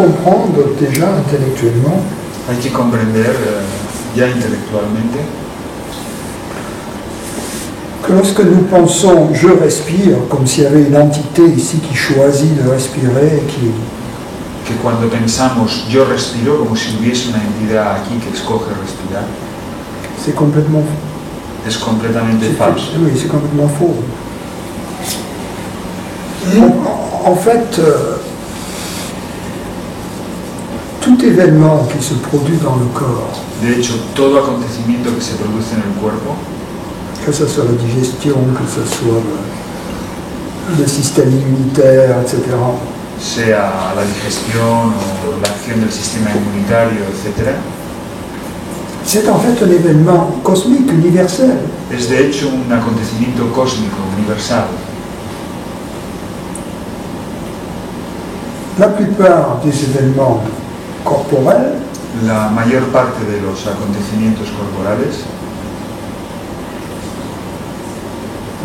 comprendre déjà intellectuellement Hay que comprender ya intelectualmente que lorsque nous pensons « je respire », comme s'il y avait une entité ici qui choisit de respirer, que cuando pensamos yo respiro, como si hubiese una entidad aquí que escoge respirar, c'est complètement es completamente falso. Oui, c'est complètement faux. En fait, tout événement qui se produit dans le corps, De hecho, todo acontecimiento que se produce en el cuerpo, que ce soit la digestion, que ce soit le système immunitaire, etc., sea la digestión o la acción del sistema inmunitario, etc., c'est en fait un événement cosmique, universel. es de hecho un acontecimiento cósmico, universal. La plupart des événements corporels La mayor parte de los acontecimientos corporales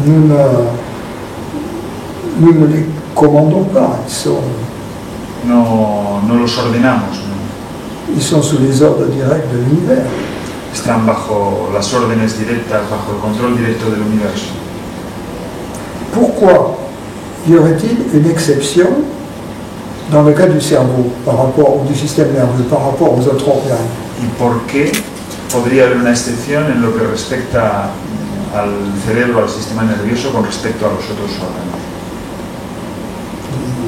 nous ne les commandons pas, no los ordenamos, ¿no? ils sont sous les ordres directs de l'univers. Están bajo las órdenes directas, bajo el control directo del universo. Pourquoi y aurait-il une exception dans le cas du cerveau, par rapport au système nerveux, par rapport aux autres organes? ¿Y por qué podría haber una excepción en lo que respecta al cerebro, al sistema nervioso, con respecto a los otros órganos?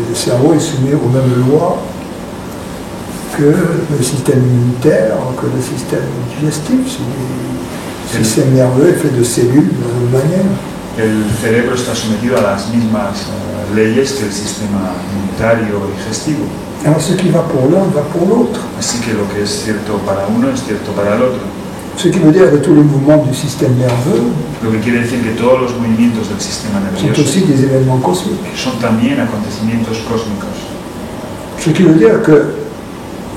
Le cerveau est soumis aux mêmes lois que le système immunitaire, que le système digestif. Le système nerveux est fait de cellules de la même manière. El cerebro está sometido a las mismas leyes que el sistema inmunitario o digestivo. Alors ce qui va pour l'un va pour l'autre. Así que lo que es cierto para uno es cierto para el otro. Ce qui veut dire que tous les mouvements du système nerveux Lo que quiere decir que todos los movimientos del sistema sont nervioso aussi des événements cosmiques. son también acontecimientos cósmicos. Ce qui veut dire que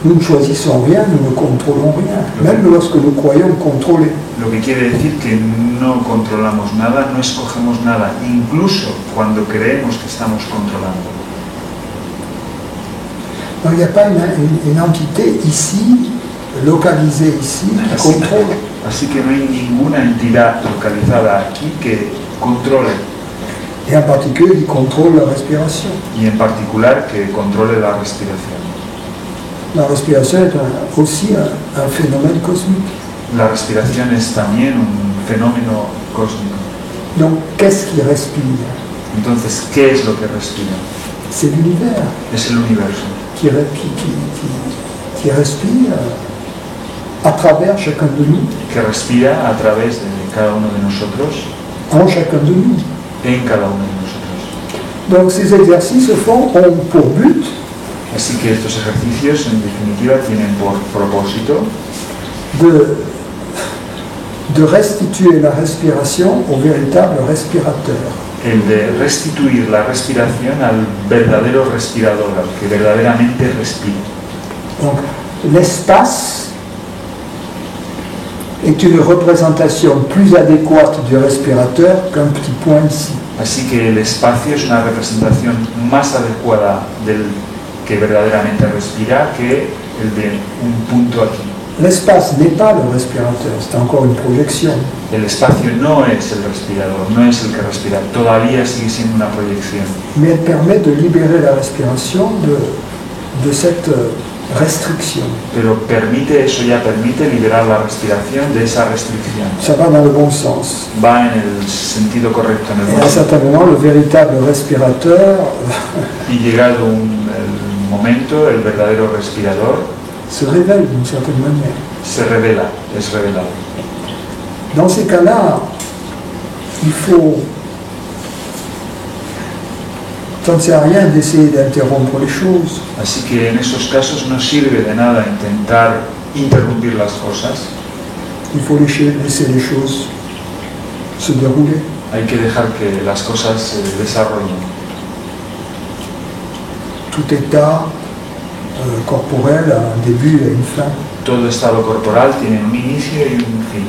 nous ne choisissons rien, nous ne contrôlons rien, même lorsque nous croyons contrôler. Lo que quiere decir que no controlamos nada, no escogemos nada, incluso cuando creemos que estamos controlando. Donc il n'y a pas une entité ici, localisée ici, qui contrôle. Así que no hay ninguna entidad localizada aquí que controle, Et en particulier, qui contrôle la respiration. y en particular que controle la respiración. La respiration est aussi un phénomène cosmique. La respiración es también un fenómeno cósmico. Donc qu'est-ce qui respire? Entonces, ¿qué es lo que respira? C'est l'univers Es el universo, qui respire à travers chacun de nous, que respira a través de cada uno de nosotros, en chacun de nous. en cada uno de nosotros. Donc ces exercices ont pour but Así que estos ejercicios, en definitiva, tienen por propósito de restituer la respiration au véritable respirateur. el de restituir la respiración al verdadero respirador, al que verdaderamente respira. Donc l'espace est une représentation plus adéquate du respirateur qu'un petit point ici. Así que el espacio es una representación más adecuada del que verdaderamente respira que el de un punto aquí. L'espace n'est pas le respirateur, c'est encore une projection. El espacio no es el respirador, no es el que respira, todavía sigue siendo una proyección. Mais elle permet de libérer la respiration de cette restriction. Pero eso ya permite liberar la respiración de esa restricción. Ça va dans le bon sens. Va en el sentido correcto, en el Et buen à un sentido. certain moment, le véritable respirateur Y llegado el momento, el verdadero respirador se révèle d'une certaine manière. se revela, es revelado. Dans ces cas-là, il faut... Ça ne sert à rien d'essayer d'interrompre les choses. Así que en esos casos no sirve de nada intentar interrumpir las cosas. Il faut laisser les choses se dérouler. Hay que dejar que las cosas se desarrollen. Tout état corporel a un début et une fin. Todo estado corporal tiene un inicio y un fin.